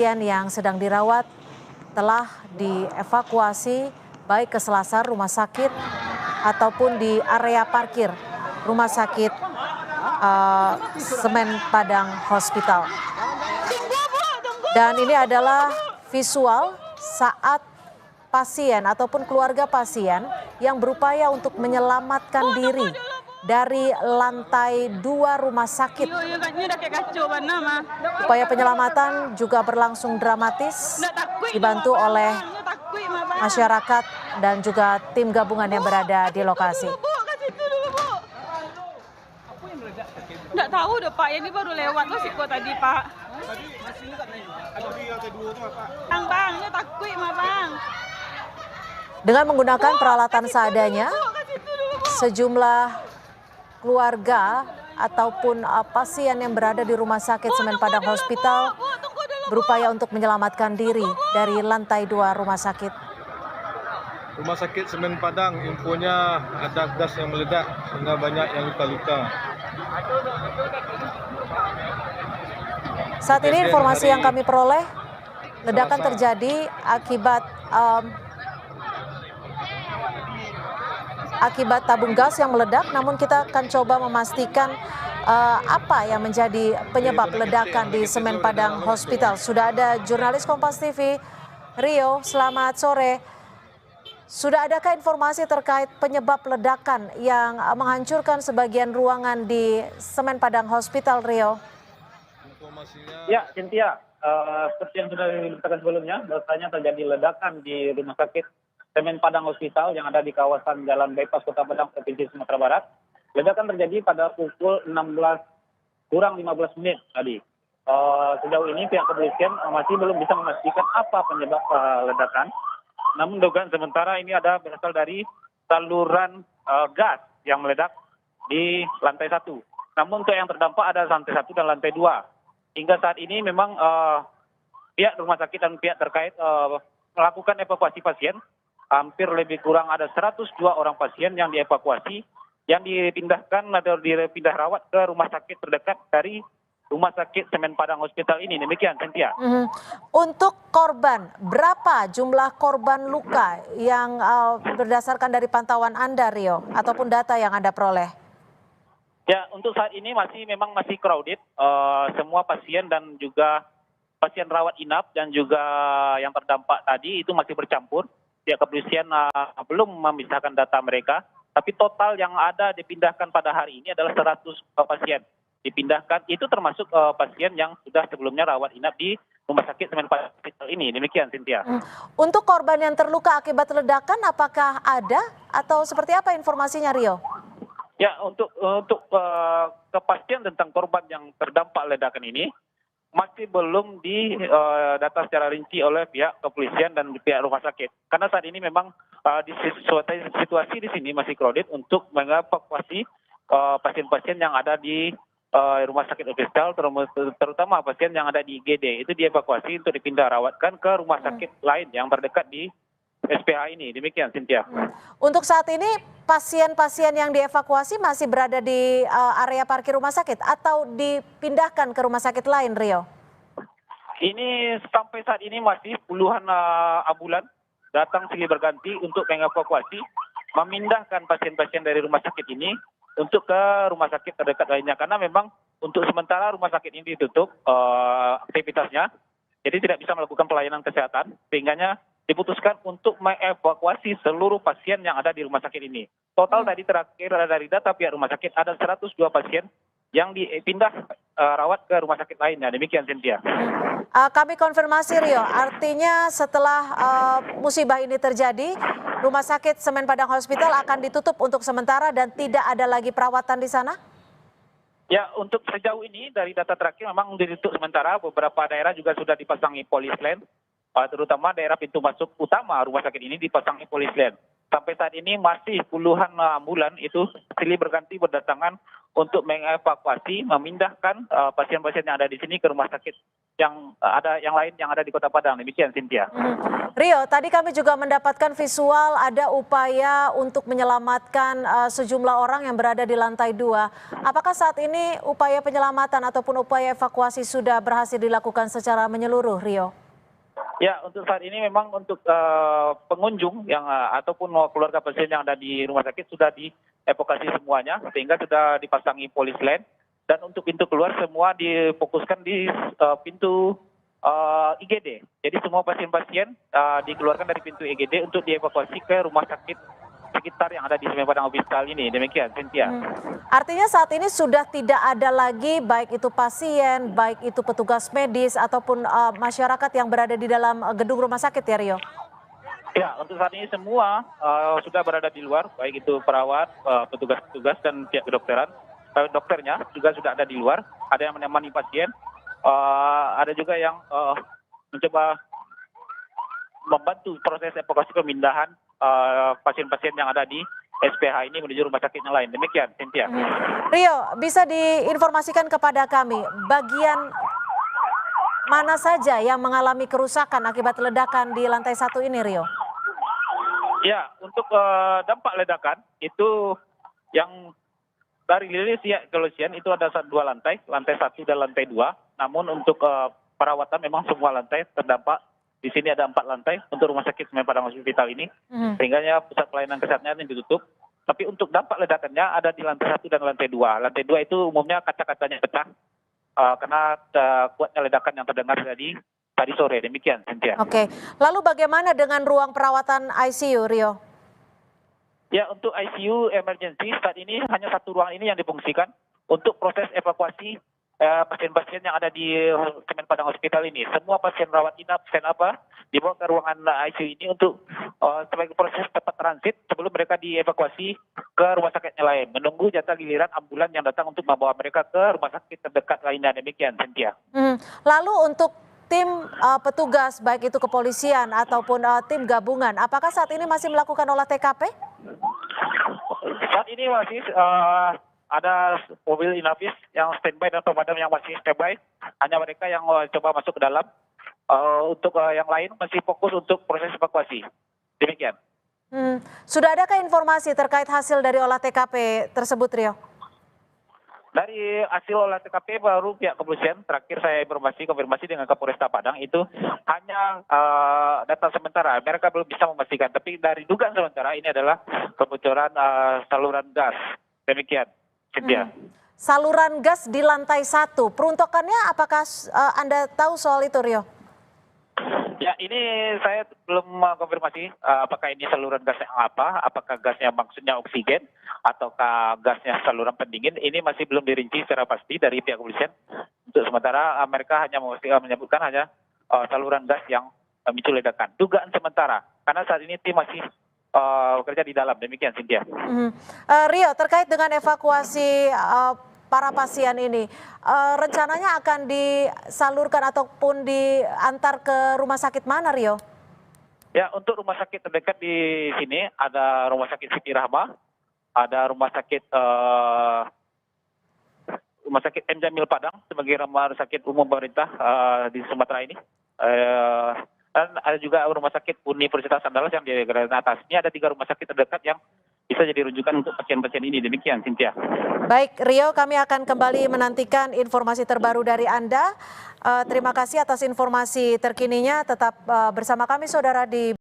Yang sedang dirawat telah dievakuasi baik ke selasar rumah sakit ataupun di area parkir rumah sakit Semen Padang Hospital. Dan ini adalah visual saat pasien ataupun keluarga pasien yang berupaya untuk menyelamatkan diri dari lantai 2 rumah sakit. Upaya penyelamatan juga berlangsung dramatis, dibantu oleh masyarakat dan juga tim gabungan yang berada di lokasi. Nggak tahu deh Pak, ini baru lewat loh sih tadi Pak. Bang, ini takut mah Bang. Dengan menggunakan peralatan seadanya, sejumlah keluarga ataupun pasien yang berada di Rumah Sakit Semen Padang Hospital berupaya untuk menyelamatkan diri dari lantai 2 rumah sakit. Rumah Sakit Semen Padang, infonya ada gas yang meledak sehingga banyak yang luka-luka. Saat ini informasi yang kami peroleh, ledakan terjadi akibat tabung gas yang meledak, namun kita akan coba memastikan apa yang menjadi penyebab ledakan di Semen Padang Hospital. Sudah ada jurnalis Kompas TV, Rio, selamat sore. Sudah adakah informasi terkait penyebab ledakan yang menghancurkan sebagian ruangan di Semen Padang Hospital, Rio? Ya, Cynthia, seperti yang sudah diberitakan sebelumnya, bahwasanya terjadi ledakan di Rumah Sakit Semen Padang Hospital yang ada di kawasan Jalan Bypass Kota Padang, Provinsi Sumatera Barat. Ledakan terjadi pada pukul 16:15 tadi. Sejauh ini pihak kepolisian masih belum bisa memastikan apa penyebab ledakan. Namun dugaan sementara ini berasal dari saluran gas yang meledak di lantai 1. Namun untuk yang terdampak ada lantai 1 dan lantai 2. Hingga saat ini memang pihak rumah sakit dan pihak terkait melakukan evakuasi pasien. Hampir lebih kurang ada 102 orang pasien yang dievakuasi, yang dipindahkan atau dipindah rawat ke rumah sakit terdekat dari Rumah Sakit Semen Padang Hospital ini. Demikian, Cynthia. Untuk korban, berapa jumlah korban luka yang berdasarkan dari pantauan Anda, Rio, ataupun data yang Anda peroleh? Ya, untuk saat ini memang masih crowded. Semua pasien dan juga pasien rawat inap dan juga yang terdampak tadi itu masih bercampur. Pihak kepolisian belum memisahkan data mereka, tapi total yang ada dipindahkan pada hari ini adalah 100 pasien. Dipindahkan, itu termasuk pasien yang sudah sebelumnya rawat inap di Rumah Sakit Semen Padang Hospital ini. Demikian, Cynthia. Untuk korban yang terluka akibat ledakan, apakah ada atau seperti apa informasinya, Rio? Ya, untuk kepastian tentang korban yang terdampak ledakan ini masih belum didata secara rinci oleh pihak kepolisian dan pihak rumah sakit. Karena saat ini memang di situasi di sini masih crowded untuk mengevakuasi pasien-pasien yang ada di rumah sakit hospital, terutama pasien yang ada di IGD. Itu dievakuasi untuk dipindah rawatkan ke rumah sakit lain yang terdekat di SPH ini. Demikian, Cynthia. Untuk saat ini pasien-pasien yang dievakuasi masih berada di area parkir rumah sakit atau dipindahkan ke rumah sakit lain, Rio? Ini sampai saat ini masih puluhan ambulan datang silih berganti untuk mengevakuasi, memindahkan pasien-pasien dari rumah sakit ini untuk ke rumah sakit terdekat lainnya. Karena memang untuk sementara rumah sakit ini ditutup aktivitasnya, jadi tidak bisa melakukan pelayanan kesehatan, sehingga diputuskan untuk mengevakuasi seluruh pasien yang ada di rumah sakit ini. Total tadi terakhir dari data pihak rumah sakit ada 102 pasien yang dipindah rawat ke rumah sakit lainnya. Demikian, Cynthia. Kami konfirmasi, Rio, artinya setelah musibah ini terjadi, Rumah Sakit Semen Padang Hospital akan ditutup untuk sementara dan tidak ada lagi perawatan di sana? Ya, untuk sejauh ini dari data terakhir memang ditutup sementara. Beberapa daerah juga sudah dipasangi polis lain. Terutama daerah pintu masuk utama rumah sakit ini dipasangi polis lain. sampai saat ini masih puluhan ambulan itu silih berganti berdatangan untuk mengevakuasi, memindahkan pasien-pasien yang ada di sini ke rumah sakit yang lain yang ada di Kota Padang. Demikian, Cynthia. Rio, tadi kami juga mendapatkan visual ada upaya untuk menyelamatkan sejumlah orang yang berada di lantai 2. Apakah saat ini upaya penyelamatan ataupun upaya evakuasi sudah berhasil dilakukan secara menyeluruh, Rio? Ya, untuk saat ini memang untuk pengunjung yang ataupun keluarga pasien yang ada di rumah sakit sudah dievakuasi semuanya, sehingga sudah dipasangi polis lain. Dan untuk pintu keluar semua difokuskan di pintu IGD. Jadi semua pasien-pasien dikeluarkan dari pintu IGD untuk dievakuasi ke rumah sakit sekitar yang ada di Semen Padang Hospital ini. Demikian, Cynthia. Artinya saat ini sudah tidak ada lagi baik itu pasien, baik itu petugas medis ataupun masyarakat yang berada di dalam gedung rumah sakit ya, Rio? Ya, untuk saat ini semua sudah berada di luar, baik itu perawat, petugas-petugas dan pihak kedokteran. Dokternya juga sudah ada di luar, ada yang menemani pasien, ada juga yang mencoba membantu proses evakuasi pemindahan pasien-pasien yang ada di SPH ini menuju rumah sakit yang lain. Demikian, Cynthia. Rio, bisa diinformasikan kepada kami bagian mana saja yang mengalami kerusakan akibat ledakan di lantai 1 ini, Rio? Ya, untuk dampak ledakan itu yang dari lilis kepolisian itu ada 2 lantai 1 dan lantai 2. Namun untuk perawatan memang semua lantai terdampak. Di sini ada 4 lantai untuk rumah sakit Semen Padang Hospital ini, sehingga pusat pelayanan kesehatan yang ditutup. Tapi untuk dampak ledakannya ada di lantai 1 dan lantai 2. Lantai 2 itu umumnya kaca-kacanya pecah karena kuatnya ledakan yang terdengar tadi sore. Demikian, Cynthia. Oke, lalu bagaimana dengan ruang perawatan ICU, Rio? Ya, untuk ICU emergency saat ini hanya 1 ruang ini yang difungsikan untuk proses evakuasi pasien-pasien yang ada di Semen Padang Hospital ini. Semua pasien rawat inap, dibawa ke ruangan ICU ini untuk sebagai proses cepat transit sebelum mereka dievakuasi ke rumah sakit yang lain. Menunggu jatah giliran ambulan yang datang untuk membawa mereka ke rumah sakit terdekat lainnya. Demikian, Cynthia. Lalu untuk tim petugas, baik itu kepolisian ataupun tim gabungan, apakah saat ini masih melakukan olah TKP? Saat ini masih ada mobil Inavis yang standby dan pemadam yang masih standby. Hanya mereka yang coba masuk ke dalam. Untuk yang lain masih fokus untuk proses evakuasi. Demikian. Sudah adakah informasi terkait hasil dari olah TKP tersebut, Rio? Dari hasil olah TKP baru pihak kepolisian, terakhir saya konfirmasi dengan Kapolresta Padang, itu hanya data sementara. Mereka belum bisa memastikan. Tapi dari dugaan sementara ini adalah kebocoran saluran gas. Demikian. Saluran gas di lantai 1, peruntukannya apakah Anda tahu soal itu, Rio? Ya, ini saya belum konfirmasi apakah ini saluran gas yang apakah gasnya maksudnya oksigen ataukah gasnya saluran pendingin. Ini masih belum dirinci secara pasti dari pihak kepolisian. Untuk sementara mereka hanya menyebutkan hanya saluran gas yang memicu ledakan. Dugaan sementara, karena saat ini tim masih bekerja di dalam. Demikian, Cynthia. Rio, terkait dengan evakuasi para pasien ini, rencananya akan disalurkan ataupun diantar ke rumah sakit mana, Rio? Ya, untuk rumah sakit terdekat di sini ada Rumah Sakit Siti Rahma, ada Rumah Sakit M. Jamil Padang sebagai rumah sakit umum pemerintah di Sumatera ini. Dan ada juga Rumah Sakit Universitas Andalas yang di atas. Ini ada 3 rumah sakit terdekat yang bisa jadi rujukan untuk pasien-pasien ini. Demikian, Cynthia. Baik, Rio, kami akan kembali menantikan informasi terbaru dari Anda. Terima kasih atas informasi terkininya. Tetap bersama kami, saudara, di